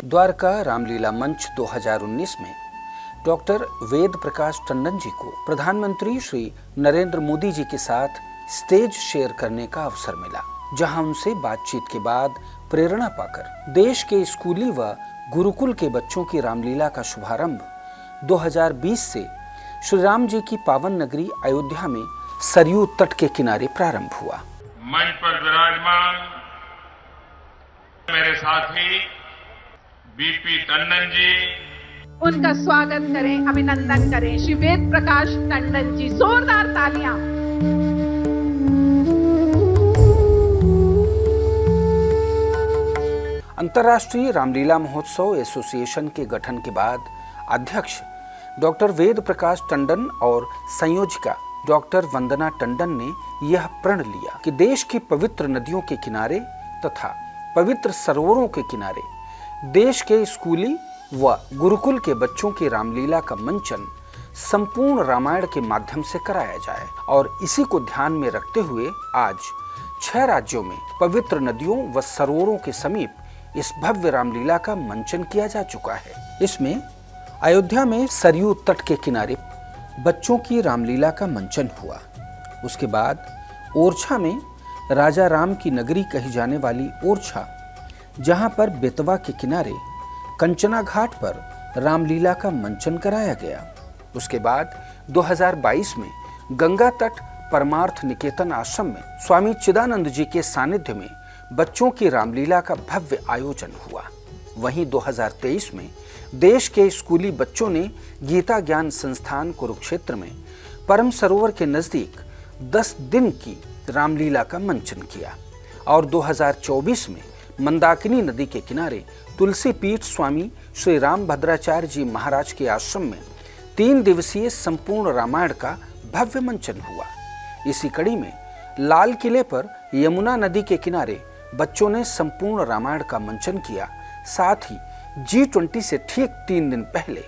द्वारका रामलीला मंच 2019 में डॉक्टर वेद प्रकाश टंडन जी को प्रधानमंत्री श्री नरेंद्र मोदी जी के साथ स्टेज शेयर करने का अवसर मिला, जहां उनसे बातचीत के बाद प्रेरणा पाकर देश के स्कूली व गुरुकुल के बच्चों की रामलीला का शुभारंभ 2020 से श्री राम जी की पावन नगरी अयोध्या में सरयू तट के किनारे प्रारंभ हुआ। मंच पर विराजमान मेरे साथी बीपी टंडन जी, उनका स्वागत करें, अभिनंदन करें। श्री वेद प्रकाश टंडन जी, जोरदार तालियां। अंतर्राष्ट्रीय रामलीला महोत्सव एसोसिएशन के गठन के बाद अध्यक्ष डॉक्टर वेद प्रकाश टंडन और संयोजिका डॉक्टर वंदना टंडन ने यह प्रण लिया कि देश की पवित्र नदियों के किनारे तथा पवित्र सरोवरों के किनारे देश के स्कूली व गुरुकुल के बच्चों की रामलीला का मंचन संपूर्ण रामायण के माध्यम से कराया जाए, और इसी को ध्यान में रखते हुए आज 6 राज्यों में पवित्र नदियों व सरोवरों के समीप इस भव्य रामलीला का मंचन किया जा चुका है। इसमें अयोध्या में सरयू तट के किनारे बच्चों की रामलीला का मंचन हुआ। उसके बाद ओरछा में राजा राम की नगरी कही जाने वाली ओरछा, जहां पर बेतवा के किनारे कंचना घाट पर रामलीला का मंचन कराया गया। उसके बाद 2022 में गंगा तट परमार्थ निकेतन आश्रम में स्वामी चिदानंद जी के सानिध्य में बच्चों की रामलीला का भव्य आयोजन हुआ। वहीं 2023 में देश के स्कूली बच्चों ने गीता ज्ञान संस्थान कुरुक्षेत्र में परम सरोवर के नजदीक 10 दिन की रामलीला का मंचन किया, और 2024 में मंदाकिनी नदी के किनारे तुलसी पीठ स्वामी श्री राम भद्राचार्य जी महाराज के आश्रम में 3 दिवसीय संपूर्ण रामायण का भव्य मंचन हुआ। इसी कड़ी में लाल किले पर यमुना नदी के किनारे बच्चों ने संपूर्ण रामायण का मंचन किया। साथ ही G20 से ठीक 3 दिन पहले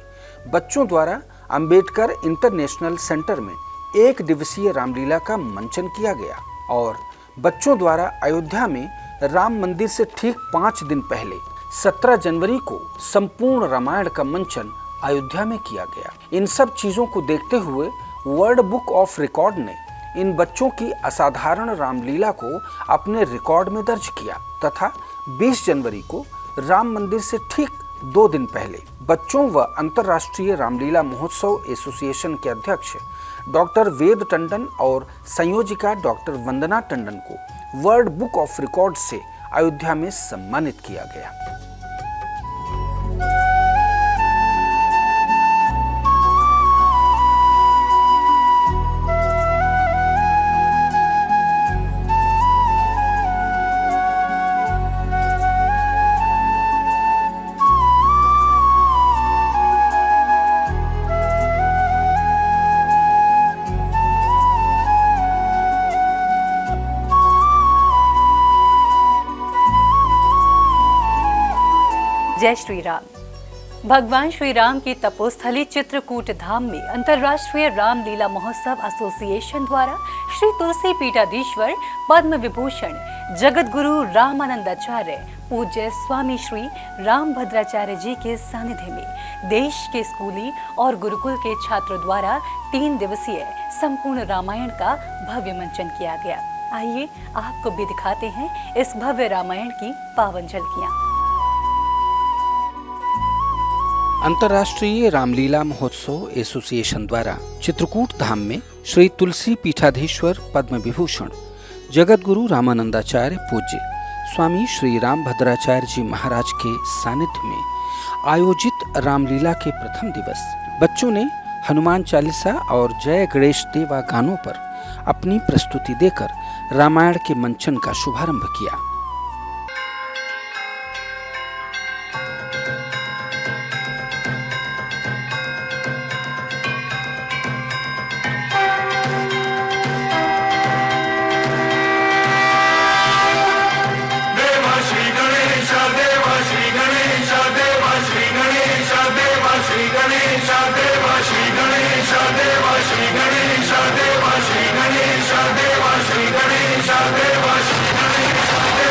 बच्चों द्वारा अंबेडकर इंटरनेशनल सेंटर में 1 दिवसीय रामलीला का मंचन किया गया, और बच्चों द्वारा अयोध्या में राम मंदिर से ठीक 5 दिन पहले 17 जनवरी को संपूर्ण रामायण का मंचन अयोध्या में किया गया। इन सब चीजों को देखते हुए वर्ल्ड बुक ऑफ रिकॉर्ड ने इन बच्चों की असाधारण रामलीला को अपने रिकॉर्ड में दर्ज किया तथा 20 जनवरी को राम मंदिर से ठीक 2 दिन पहले बच्चों व अंतर्राष्ट्रीय रामलीला महोत्सव एसोसिएशन के अध्यक्ष डॉक्टर वेद टंडन और संयोजिका डॉक्टर वंदना टंडन को वर्ल्ड बुक ऑफ रिकॉर्ड से अयोध्या में सम्मानित किया गया। जय श्री राम। भगवान श्री राम की तपोस्थली चित्रकूट धाम में अंतर्राष्ट्रीय रामलीला महोत्सव एसोसिएशन द्वारा श्री तुलसी पीठाधीश्वर पद्म विभूषण जगत गुरु रामानंदाचार्य पूज्य स्वामी श्री राम भद्राचार्य जी के सानिध्य में देश के स्कूली और गुरुकुल के छात्रों द्वारा 3 दिवसीय संपूर्ण रामायण का भव्य मंचन किया गया। आइए आपको भी दिखाते हैं इस भव्य रामायण की पावन झलकियां। अंतर्राष्ट्रीय रामलीला महोत्सव एसोसिएशन द्वारा चित्रकूट धाम में श्री तुलसी पीठाधीश्वर पद्म विभूषण जगत गुरु रामानंदाचार्य पूज्य स्वामी श्री राम भद्राचार्य जी महाराज के सानिध्य में आयोजित रामलीला के प्रथम दिवस बच्चों ने हनुमान चालीसा और जय गणेश देवा गानों पर अपनी प्रस्तुति देकर रामायण के मंचन का शुभारंभ किया। श्री गणेश देवा श्री गणेश देवा श्री गणेश देवा श्री गणेश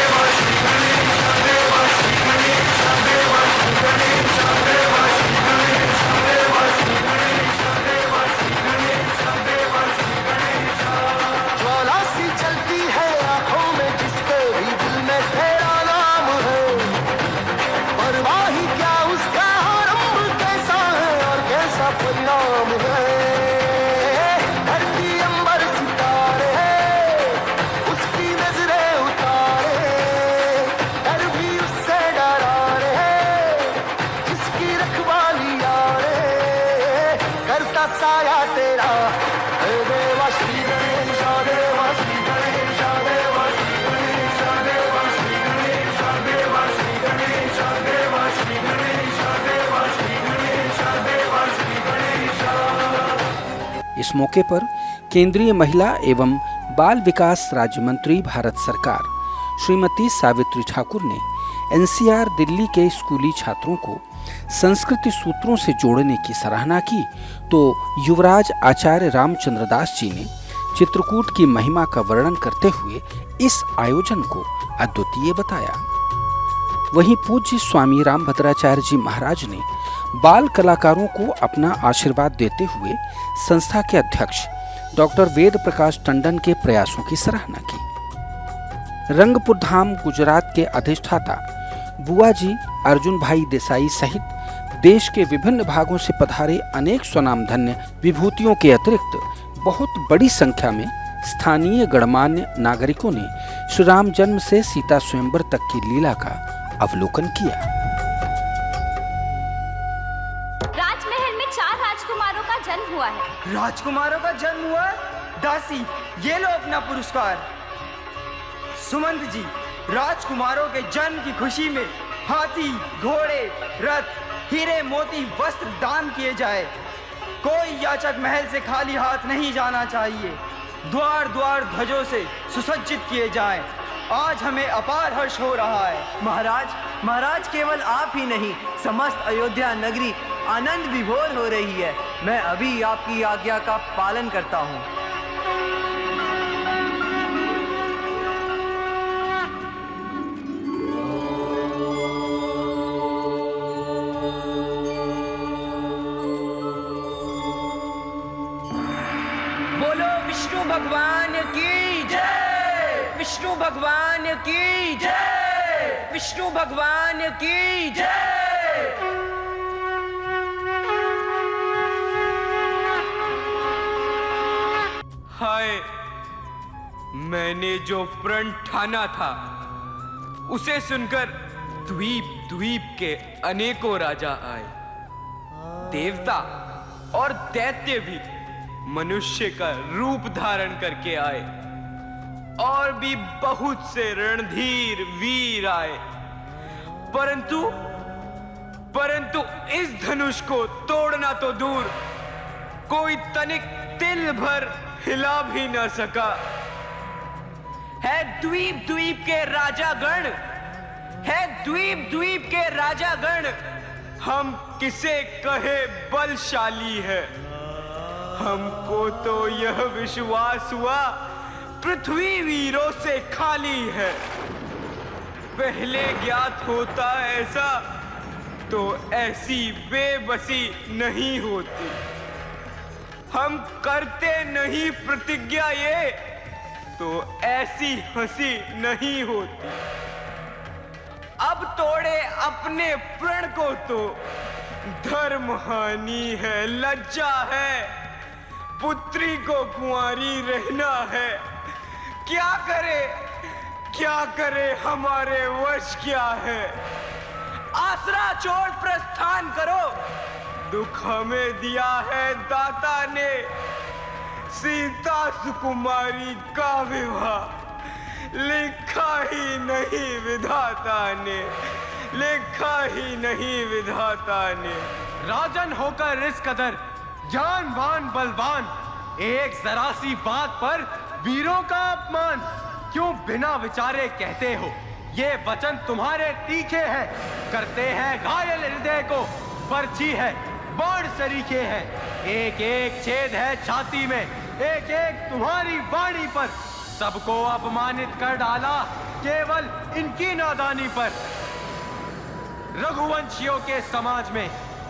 साया तेरा, हे देवा श्री गणेश देवा श्री गणेश देवा श्री गणेश देवा श्री गणेश देवा श्री गणेश देवा श्री गणेश देवा श्री गणेश देवा श्री गणेश। इस मौके पर केंद्रीय महिला एवं बाल विकास राज्य मंत्री भारत सरकार श्रीमती सावित्री ठाकुर ने एनसीआर दिल्ली के स्कूली छात्रों को संस्कृति सूत्रों से जोड़ने की सराहना की, तो युवराज आचार्य रामचंद्र दास जी ने चित्रकूट की महिमा का वर्णन करते हुए इस आयोजन को अद्वितीय बताया। वहीं पूज्य स्वामी रामभद्राचार्य जी महाराज ने बाल कलाकारों को अपना आशीर्वाद देते हुए संस्था के अध्यक्ष डॉक्टर वेद प्रकाश टंडन के प्रयासों की सराहना की। रंगपुर धाम गुजरात के अधिष्ठाता बुआ जी अर्जुन भाई देसाई सहित देश के विभिन्न भागों से पधारे अनेक स्वनामधन्य विभूतियों के अतिरिक्त बहुत बड़ी संख्या में स्थानीय गणमान्य नागरिकों ने श्री राम जन्म से सीता स्वयंवर तक की लीला का अवलोकन किया। राजमहल में 4 राजकुमारों का जन्म हुआ है। राजकुमारों का जन्म हुआ? दासी, ये लो अपना पुरस्कार। सुमंत जी, राजकुमारों के जन्म की खुशी में हाथी, घोड़े, रथ, हीरे मोती, वस्त्र दान किए जाए। कोई याचक महल से खाली हाथ नहीं जाना चाहिए। द्वार द्वार ध्वजों से सुसज्जित किए जाएं। आज हमें अपार हर्ष हो रहा है। महाराज केवल आप ही नहीं, समस्त अयोध्या नगरी आनंद विभोर हो रही है। मैं अभी आपकी आज्ञा का पालन करता हूँ। विष्णु भगवान की जय, विष्णु भगवान की जय, विष्णु भगवान की जय। हाय, मैंने जो प्रण ठाना था उसे सुनकर द्वीप द्वीप के अनेकों राजा आए। देवता और दैत्य भी मनुष्य का रूप धारण करके आए, और भी बहुत से रणधीर वीर आए, परंतु इस धनुष को तोड़ना तो दूर, कोई तनिक तिल भर हिला भी न सका। है द्वीप द्वीप के राजागण, है द्वीप द्वीप के राजागण, हम किसे कहे बलशाली है। हमको तो यह विश्वास हुआ पृथ्वी वीरों से खाली है। पहले ज्ञात होता ऐसा तो ऐसी बेबसी नहीं होती। हम करते नहीं प्रतिज्ञा ये तो ऐसी हंसी नहीं होती। अब तोड़े अपने प्रण को तो धर्म हानि है, लज्जा है। पुत्री को कुंवारी रहना है। क्या करे हमारे वश क्या है। आसरा छोड़ प्रस्थान करो, दुख हमें दिया है दाता ने। सीता सुकुमारी का विवाह लिखा ही नहीं विधाता ने, लिखा ही नहीं विधाता ने। राजन होकर इस कदर जानवान बलवान, एक जरा सी बात पर वीरों का अपमान क्यों बिना विचारे कहते हो। ये वचन तुम्हारे तीखे हैं, करते हैं घायल हृदय को। पर्ची है, बाण सरीखे हैं, एक एक छेद है छाती में, एक एक तुम्हारी वाणी पर। सबको अपमानित कर डाला केवल इनकी नादानी पर। रघुवंशियों के समाज में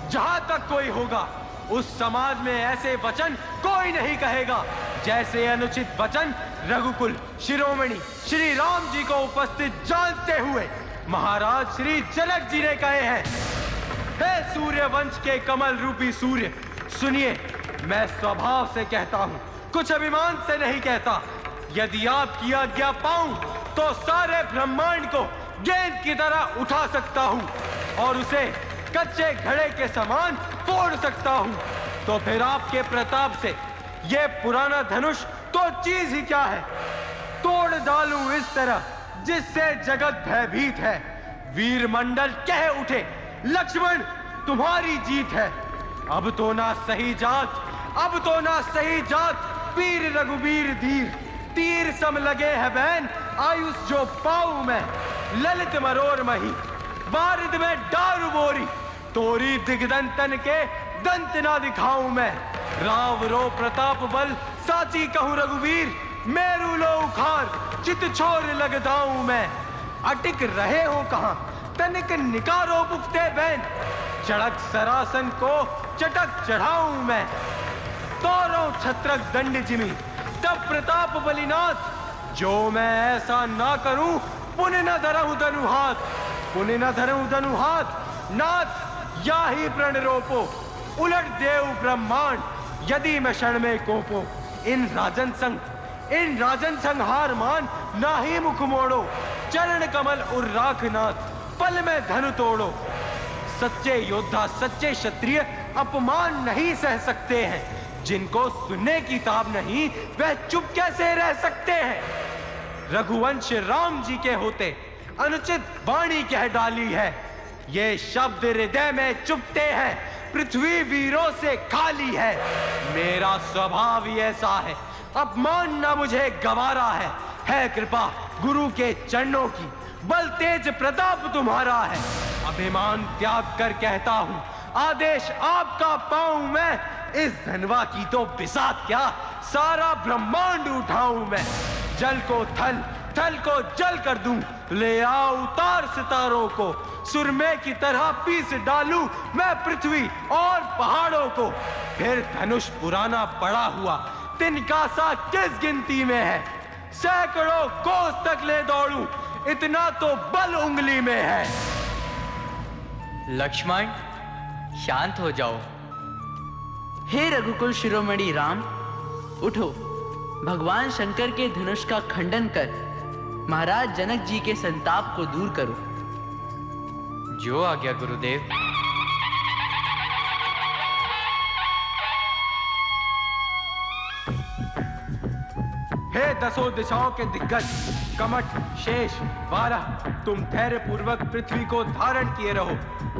जहां तक कोई होगा, उस समाज में ऐसे वचन कोई नहीं कहेगा जैसे अनुचित वचन रघुकुल शिरोमणि श्री राम जी को उपस्थित जानते हुए महाराज श्री जनक जी ने कहे हैं। हे सूर्य वंश के कमल रूपी सूर्य, सुनिए, मैं स्वभाव से कहता हूँ, कुछ अभिमान से नहीं कहता। यदि आपकी आज्ञा पाऊं तो सारे ब्रह्मांड को गेंद की तरह उठा सकता हूँ और उसे कच्चे घड़े के समान फोड़ सकता हूँ। तो फिर आपके प्रताप से ये पुराना धनुष तो चीज ही क्या है? तोड़ डालूं इस तरह जिससे जगत भयभीत है। वीर मंडल कह उठे, लक्ष्मण तुम्हारी जीत है। अब तो ना सही जात, वीर रघुवीर धीर। तीर सम लगे है बैन, आयुष जो पाऊं मैं। ललित मरोर मही, बारिद में डारू बोरी। तोरी दिग्दंतन के दंत ना दिखाऊं मैं। राव रो प्रताप बल, साची कहूं रघुवीर। मेरू लो उखार, चित छोर लगदाऊं मैं। अटिक रहे हो कहां, तनिक निकारो पुख्ते बैन। चढ़क सरासन को चटक चढ़ाऊं मैं। तोरो छत्रक दंड जिमी, तब प्रताप बलिनाथ। जो मैं ऐसा ना करूं, पुण्य न धरऊं धनु हाथ। नाथ या ही प्रण रोपो, उलट देव ब्रह्मांड। यदि मैं क्षण में कोपो, इन राजन संग हार मान। ना ही मुख मोड़ो, चरण कमल उर राखनाथ। पल में धनु तोड़ो। सच्चे योद्धा, सच्चे क्षत्रिय अपमान नहीं सह सकते हैं। जिनको सुनने की ताब नहीं, वह चुप कैसे रह सकते हैं? रघुवंश राम जी के होते अनुचित वाणी कह डाली है। ये शब्द हृदय में चुभते हैं, पृथ्वी वीरों से खाली है। मेरा स्वभाव ही ऐसा है, अपमान न मुझे गवारा है कृपा गुरु के चरणों की। बल तेज प्रताप तुम्हारा है। अभिमान त्याग कर कहता हूं, आदेश आपका पाऊं मैं। इस धनवा की तो बिसात क्या, सारा ब्रह्मांड उठाऊं मैं। जल को थल को जल कर दूं, ले आओ उतार सितारों को। सुरमे की तरह पीस डालूं मैं पृथ्वी और पहाड़ों को। फिर धनुष पुराना पड़ा हुआ, तिनका सा किस गिनती में है। सैकड़ों कोस तक ले दौड़ूं, इतना तो बल उंगली में है। लक्ष्मण शांत हो जाओ। हे रघुकुल शिरोमणि राम, उठो। भगवान शंकर के धनुष का खंडन कर महाराज जनक जी के संताप को दूर करो। जो आज्ञा गुरुदेव। हे दसों दिशाओं के दिग्गज कमठ, शेष, वाराह, तुम धैर्य पूर्वक पृथ्वी को धारण किए रहो,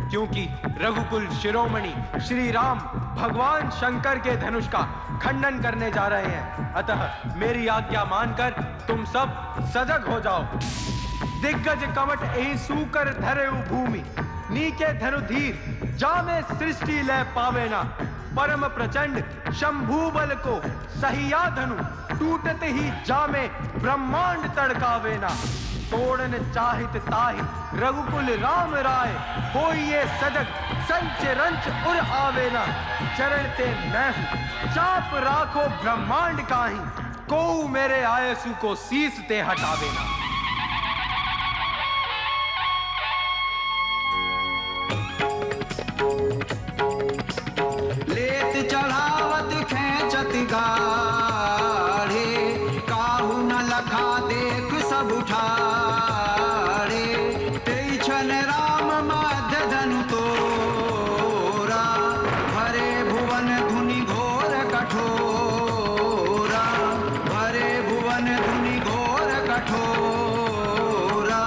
क्योंकि रघुकुल शिरोमणि श्री राम भगवान शंकर के धनुष का खंडन करने जा रहे हैं। अतः मेरी आज्ञा मानकर तुम सब सजग हो जाओ। दिग्गज कमठ यही सूकर धरे भूमि, नीके धनुधीर जामे सृष्टि लय पावेना। परम प्रचंड शंभु बल को सहिया धनु, टूटते ही जामे ब्रह्मांड तड़कावेना। तोड़न चाहित ताहि रघुकुल राम राय, होइए सजग संच रंच उर आवेना। चरण ते मैं हूं, चाप राखो ब्रह्मांड काहि, को मेरे आयसु को शीस ते हटावेना। लेत चढ़ावत खेचत गाढ़े, काहू न लखा देख सब उठाड़े। तेईछन राम मध्य धनु तोरा, भरे भुवन धुनि घोर कठोरा। भरे भुवन धुनि घोर कठोरा।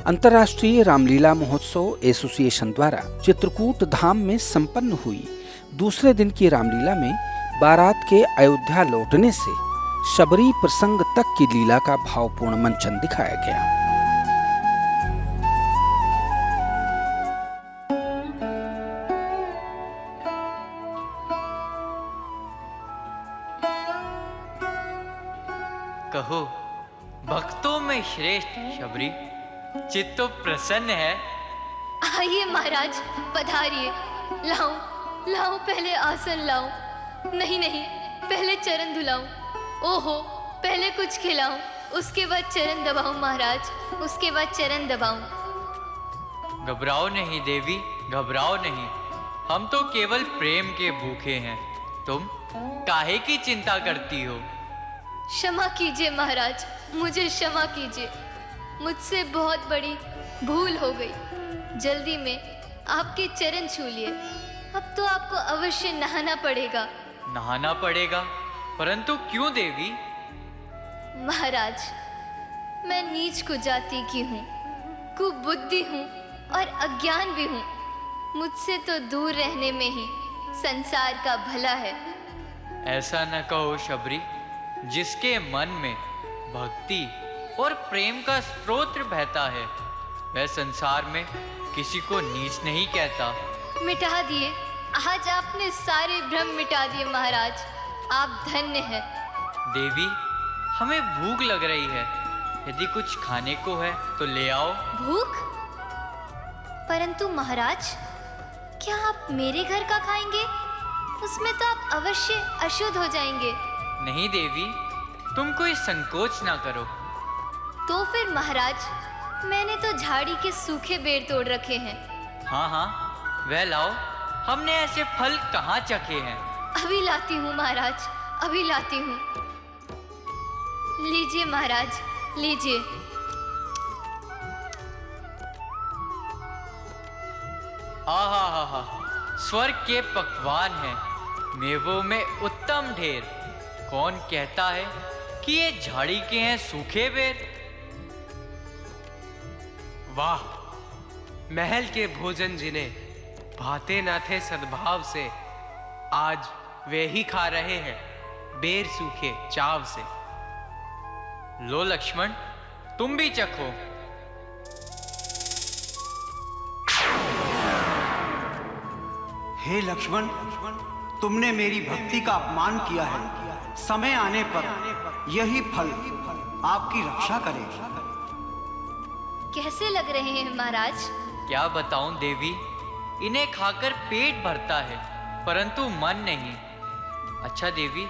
अंतर्राष्ट्रीय रामलीला महोत्सव एसोसिएशन द्वारा चित्रकूट धाम में संपन्न हुई दूसरे दिन की रामलीला में बारात के अयोध्या लौटने से शबरी प्रसंग तक की लीला का भावपूर्ण मंचन दिखाया गया। कहो, भक्तों में श्रेष्ठ शबरी, चित्त तो प्रसन्न है। आइए महाराज, पधारिए। लाऊं लाऊं, पहले आसन लाऊं। नहीं नहीं, पहले चरण धुलाऊं। ओहो, पहले कुछ खिलाऊं, उसके बाद चरण दबाऊं महाराज, उसके बाद चरण दबाऊं। घबराओ नहीं देवी, घबराओ नहीं। हम तो केवल प्रेम के भूखे हैं। तुम काहे की चिंता करती हो? क्षमा कीजिए महाराज, मुझे क्षमा कीजिए। मुझसे बहुत बड़ी भूल हो गई। जल्दी में आपके चरण छू लिए। अब तो आपको अवश्य नहाना पड़ेगा। नहाना पड़ेगा? परंतु क्यों देवी? महाराज, मैं नीच कुजाति की हूँ, कुबुद्धि हूँ और अज्ञान भी हूँ। मुझसे तो दूर रहने में ही संसार का भला है। ऐसा न कहो शबरी। जिसके मन में भक्ति और प्रेम का स्रोत बहता है, वह संसार में किसी को नीच नहीं कहता। मिटा दिए, आज आपने सारे भ्रम मिटा दिए महाराज। आप धन्य हैं। देवी, हमें भूख लग रही है। यदि कुछ खाने को है तो ले आओ। भूख? परंतु महाराज, क्या आप मेरे घर का खाएंगे? उसमें तो आप अवश्य अशुद्ध हो जाएंगे। नहीं देवी, तुम कोई संकोच ना करो। तो फिर महाराज, मैंने तो झाड़ी के सूखे बेर तोड़ रखे हैं। हाँ हाँ, वह लाओ। हमने ऐसे फल कहाँ चखे हैं। अभी लाती हूँ महाराज, अभी लाती हूँ। लीजिए महाराज, लीजिए। आहा हा हा, स्वर्ग के पकवान हैं, मेवों में उत्तम ढेर। कौन कहता है कि ये झाड़ी के हैं सूखे बेर? वाह, महल के भोजन जिन्हें भाते न थे सद्भाव से, आज वे ही खा रहे हैं बेर सूखे चाव से। लो लक्ष्मण, तुम भी चखो। हे लक्ष्मण, तुमने मेरी भक्ति का अपमान किया है। समय आने पर यही फल आपकी रक्षा करेगा। कैसे लग रहे हैं महाराज? क्या बताऊं देवी, इन्हें खाकर पेट भरता है परंतु मन नहीं। अच्छा देवी,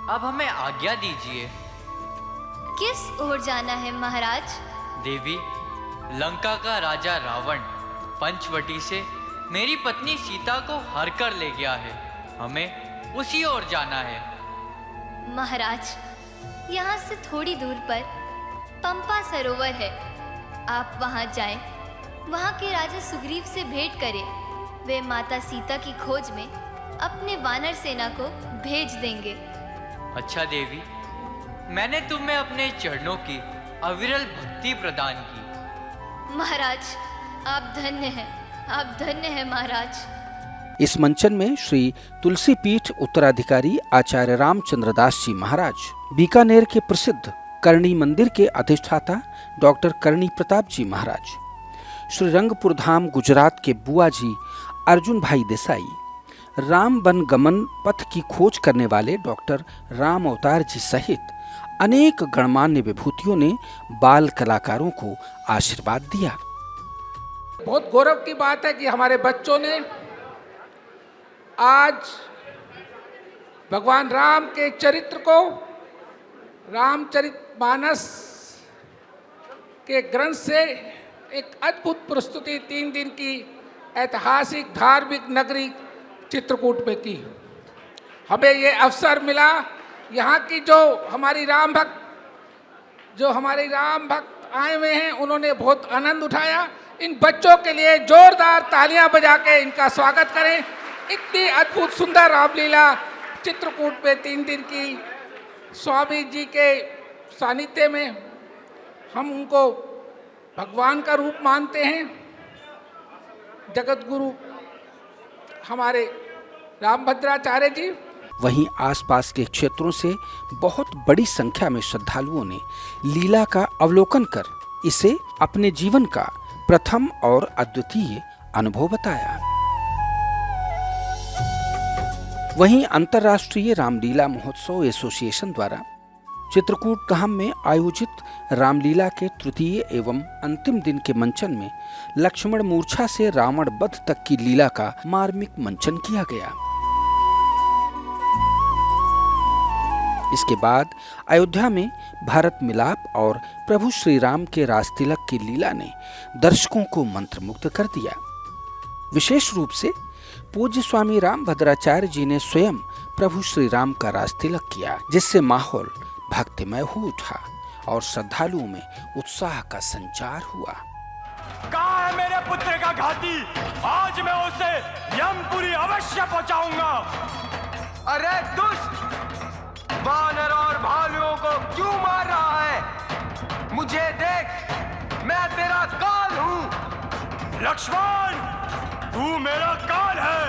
अब हमें आज्ञा दीजिए। किस ओर जाना है महाराज? देवी, लंका का राजा रावण पंचवटी से मेरी पत्नी सीता को हर कर ले गया है। हमें उसी ओर जाना है। महाराज, यहाँ से थोड़ी दूर पर पंपा सरोवर है। आप वहाँ जाएं, वहाँ के राजा सुग्रीव से भेंट करें। वे माता सीता की खोज में अपने वानर सेना को भेज देंगे। अच्छा देवी, मैंने तुम्हें अपने चरणों की अविरल भक्ति प्रदान की। महाराज, आप धन्य हैं, आप धन्य हैं महाराज। इस मंचन में श्री तुलसी पीठ उत्तराधिकारी आचार्य रामचंद्र दास जी महाराज, बीकानेर के प्रसिद्ध करणी मंदिर के अधिष्ठाता डॉक्टर करणी प्रताप जी महाराज, श्री रंगपुर धाम गुजरात के बुआ जी अर्जुन भाई देसाई, राम वन गमन पथ की खोज करने वाले डॉक्टर राम अवतार जी सहित अनेक गणमान्य विभूतियों ने बाल कलाकारों को आशीर्वाद दिया। बहुत गौरव की बात है कि हमारे बच्चों ने आज भगवान राम के चरित्र को रामचरितमानस के ग्रंथ से एक अद्भुत प्रस्तुति 3 दिन की ऐतिहासिक धार्मिक नगरी चित्रकूट में की। हमें ये अवसर मिला, यहाँ की जो हमारे राम भक्त आए हुए हैं, उन्होंने बहुत आनंद उठाया। इन बच्चों के लिए जोरदार तालियां बजा के इनका स्वागत करें। इतनी अद्भुत सुंदर रामलीला चित्रकूट में 3 दिन की स्वामी जी के सानिध्य में हम उनको भगवान का रूप मानते हैं। जगत गुरु हमारे रामभद्राचार्य जी। वहीं आसपास के क्षेत्रों से बहुत बड़ी संख्या में श्रद्धालुओं ने लीला का अवलोकन कर इसे अपने जीवन का प्रथम और अद्वितीय अनुभव बताया। वहीं अंतर्राष्ट्रीय रामलीला महोत्सव एसोसिएशन द्वारा चित्रकूट धाम में आयोजित रामलीला के तृतीय एवं अंतिम दिन के मंचन में लक्ष्मण मूर्छा से रावण वध तक की लीला का मार्मिक मंचन किया गया। इसके बाद अयोध्या में भारत मिलाप और प्रभु श्री राम के रासतिलक की लीला ने दर्शकों को मंत्रमुग्ध कर दिया। विशेष रूप से पूज्य स्वामी रामभद्राचार्य जी ने स्वयं प्रभु श्री राम का रासतिलक किया, जिससे माहौल भक्तिमय हो उठा और श्रद्धालुओं में उत्साह का संचार हुआ। कहाँ है मेरे पुत्र का घाती? आज मैं उसे यमपुरी अवश्य पहुंचाऊंगा। अरे दुष्ट, वानर और भालुओं को क्यों मार रहा है? मुझे देख, मैं तेरा काल हूँ। लक्ष्मण, तू मेरा काल है।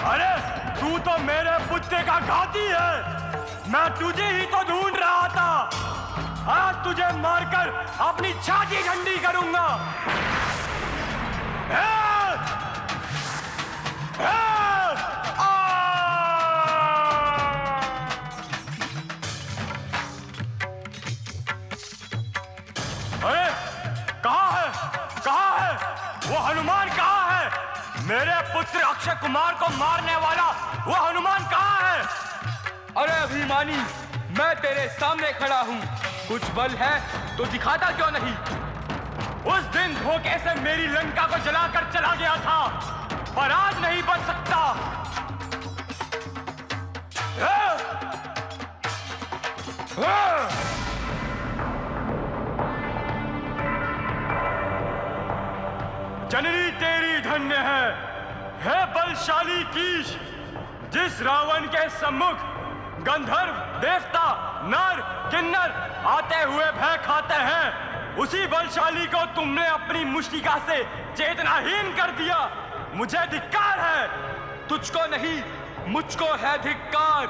अरे तू तो मेरे पुत्र का घाती है। मैं तुझे ही तो ढूंढ रहा था। आज तुझे मारकर अपनी छाती ठंडी करूंगा। अरे कहाँ है? कहाँ है वो हनुमान? कहाँ है मेरे पुत्र अक्षय कुमार को मारने वाला वो हनुमान? कहाँ है? अरे अभिमानी, मैं तेरे सामने खड़ा हूँ। कुछ बल है तो दिखाता क्यों नहीं? उस दिन धोखे से मेरी लंका को जलाकर चला गया था, पर आज नहीं बच सकता। जननी तेरी धन्य है बलशाली कीश, जिस रावण के सम्मुख गंधर्व, देवता, नर, किन्नर आते हुए भय खाते हैं, उसी बलशाली को तुमने अपनी मुष्टिका से चेतनाहीन कर दिया। मुझे धिक्कार है। तुझको नहीं, मुझको है धिक्कार।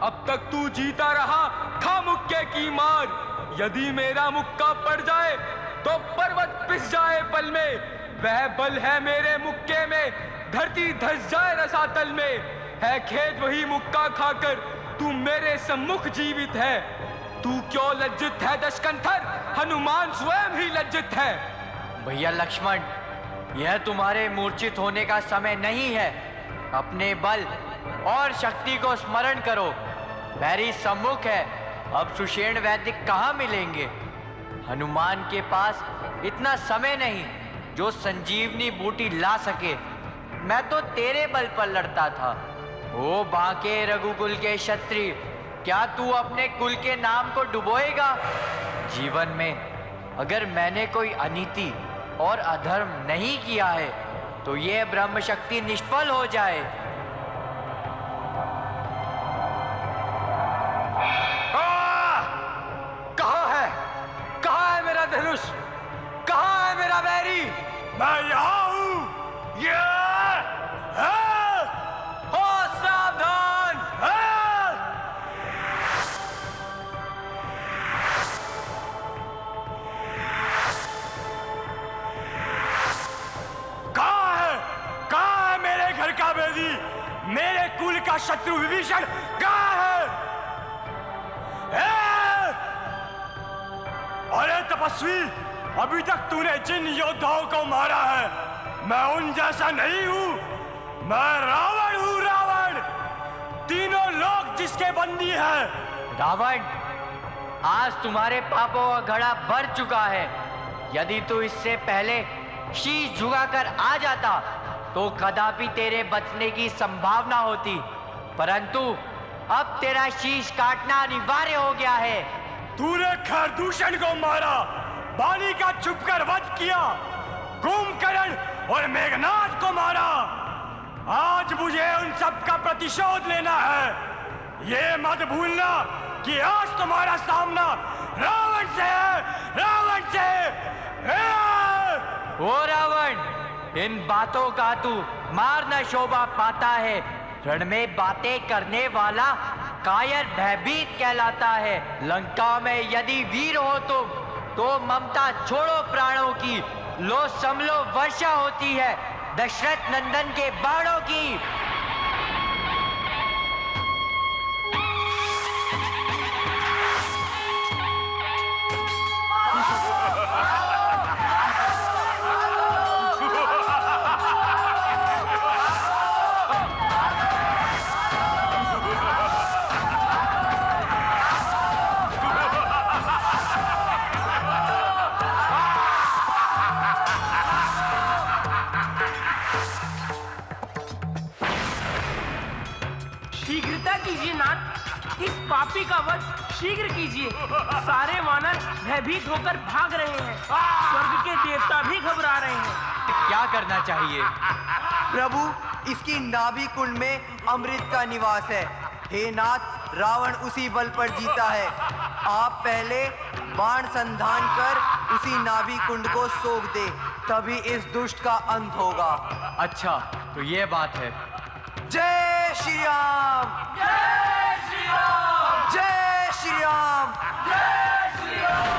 अब तक तू जीता रहा, खा मुक्के की मार। यदि मेरा मुक्का पड़ जाए तो पर्वत पिस जाए पल में। वह बल है मेरे मुक्के में, धरती धस जाए रसातल में। है खेद वही मुक्का खाकर तू मेरे सम्मुख जीवित है। तू क्यों लज्जित है दशकंठर? हनुमान स्वयं ही लज्जित है। भैया लक्ष्मण, यह तुम्हारे मूर्छित होने का समय नहीं है। अपने बल और शक्ति को स्मरण करो। बैरी सम्मुख है, अब सुषेण वैद्य कहाँ मिलेंगे? हनुमान के पास इतना समय नहीं जो संजीवनी बूटी ला सके। मैं तो तेरे बल पर लड़ता था। ओ बांके रघुकुल के क्षत्रिय, क्या तू अपने कुल के नाम को डुबोएगा? जीवन में अगर मैंने कोई अनीति और अधर्म नहीं किया है तो यह ब्रह्म शक्ति निष्फल हो जाए। कहाँ है मेरा धनुष? कहाँ है मेरा बैरी? मैं यहाँ हूँ। हो सावधान। कहाँ है मेरे घर का वेदी? मेरे कुल का शत्रु विभीषण कहाँ है? अरे तपस्वी, अभी तक तूने जिन योद्धाओं को मारा है, मैं उन जैसा नहीं हूँ। मैं रावण हूँ, रावण। तीनों लोग जिसके बंदी है। रावण, आज तुम्हारे पापों का घड़ा भर चुका है। यदि तू इससे पहले शीश झुकाकर आ जाता तो कदापि तेरे बचने की संभावना होती, परंतु अब तेरा शीश काटना अनिवार्य हो गया है। तूने खरदूषण को मारा, बाली का छुपकर वध किया, कुंभकर्ण और मेघनाथ को मारा। आज मुझे उन सब का प्रतिशोध लेना है। ये मत भूलना कि आज तुम्हारा सामना रावण से है, रावण से। ओ रावण, इन बातों का तू मार न शोभा पाता है। रण में बातें करने वाला कायर भयभीत कहलाता है। लंका में यदि वीर हो तुम तो ममता छोड़ो प्राणों की, लो समलो वर्षा होती है दशरथ नंदन के बाणों की। शीघ्रता कीजिए नाथ, इस पापी का वध शीघ्र कीजिए। सारे वानर भयभीत होकर भाग रहे हैं, स्वर्ग के देवता भी घबरा रहे हैं। क्या करना चाहिए? प्रभु, इसकी नाभि कुंड में अमृत का निवास है। हे नाथ, रावण उसी बल पर जीता है। आप पहले बाण संधान कर उसी नाभि कुंड को सोख दे, तभी इस दुष्ट का अंत होगा। अच्छा, तो ये बात है। जय श्री राम, जय श्री राम, जय श्री राम, जय श्री राम।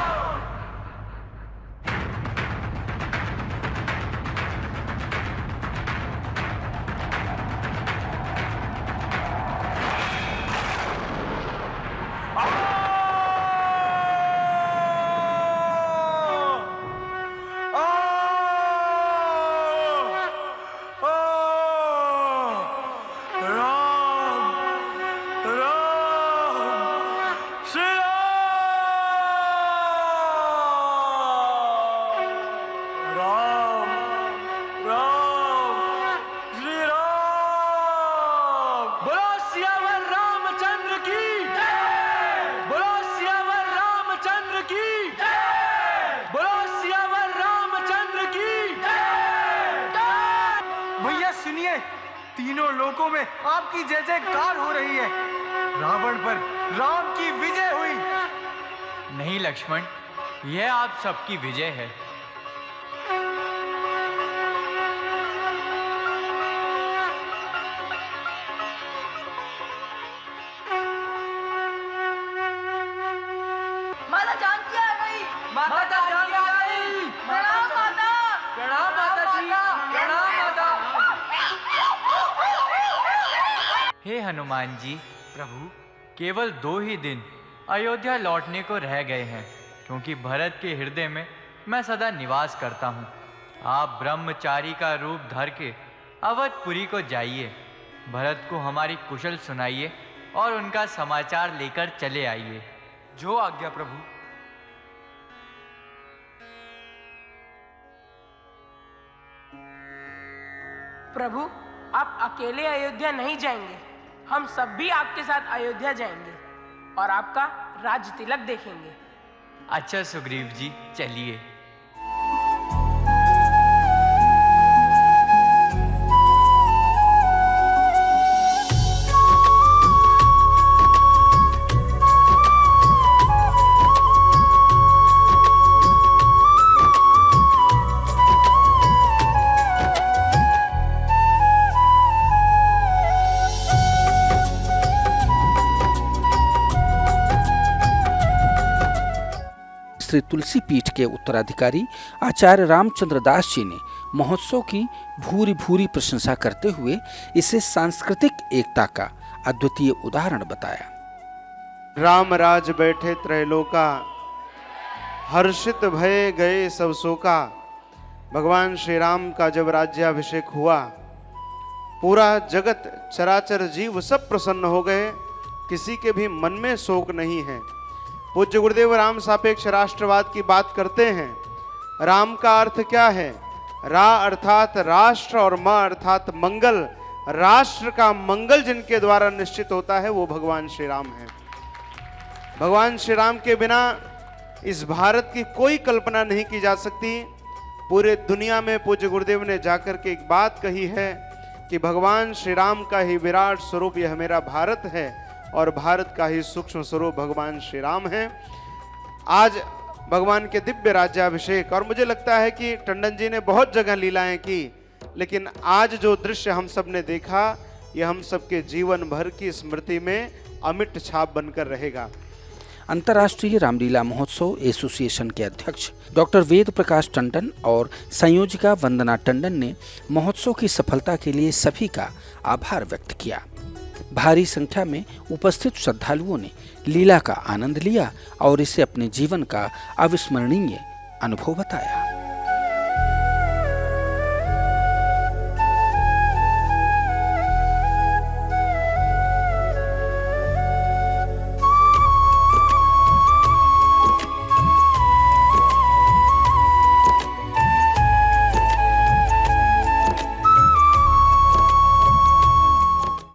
तीनों लोकों में आपकी जय जयकार हो रही है। रावण पर राम की विजय हुई। नहीं लक्ष्मण, यह आप सबकी विजय है। माता जानकी आ गई, माता जानकी आ गई। प्रणाम माता, प्रणाम माता जी, प्रणाम माता। हे हनुमान जी, प्रभु केवल 2 ही दिन अयोध्या लौटने को रह गए हैं, क्योंकि भरत के हृदय में मैं सदा निवास करता हूँ। आप ब्रह्मचारी का रूप धर के अवधपुरी को जाइए, भरत को हमारी कुशल सुनाइए और उनका समाचार लेकर चले आइए। जो आज्ञा प्रभु। प्रभु आप अकेले अयोध्या नहीं जाएंगे, हम सब भी आपके साथ अयोध्या जाएंगे और आपका राज तिलक देखेंगे। अच्छा सुग्रीव जी, चलिए। श्री तुलसी पीठ के उत्तराधिकारी आचार्य रामचंद्र दास जी ने महोत्सव की भूरी भूरी प्रशंसा करते हुए इसे सांस्कृतिक एकता का अद्वितीय उदाहरण बताया। राम राज बैठे त्रैलोका, हर्षित भये गए सब शोका। भगवान श्री राम का जब राज्याभिषेक हुआ, पूरा जगत चराचर जीव सब प्रसन्न हो गए, किसी के भी मन में शोक नहीं है। पूज्य गुरुदेव राम सापेक्ष राष्ट्रवाद की बात करते हैं। राम का अर्थ क्या है? रा अर्थात राष्ट्र और म अर्थात मंगल। राष्ट्र का मंगल जिनके द्वारा निश्चित होता है वो भगवान श्री राम है। भगवान श्री राम के बिना इस भारत की कोई कल्पना नहीं की जा सकती। पूरे दुनिया में पूज्य गुरुदेव ने जाकर के एक बात कही है कि भगवान श्री राम का ही विराट स्वरूप यह मेरा भारत है और भारत का ही सूक्ष्म स्वरूप भगवान श्री राम है। आज भगवान के दिव्य राज्याभिषेक। और मुझे लगता है कि टंडन जी ने बहुत जगह लीलाएं की, लेकिन आज जो दृश्य हम सब ने देखा, यह हम सबके जीवन भर की स्मृति में अमिट छाप बनकर रहेगा। अंतर्राष्ट्रीय रामलीला महोत्सव एसोसिएशन के अध्यक्ष डॉक्टर वेद प्रकाश टंडन और संयोजिका वंदना टंडन ने महोत्सव की सफलता के लिए सभी का आभार व्यक्त किया। भारी संख्या में उपस्थित श्रद्धालुओं ने लीला का आनंद लिया और इसे अपने जीवन का अविस्मरणीय अनुभव बताया।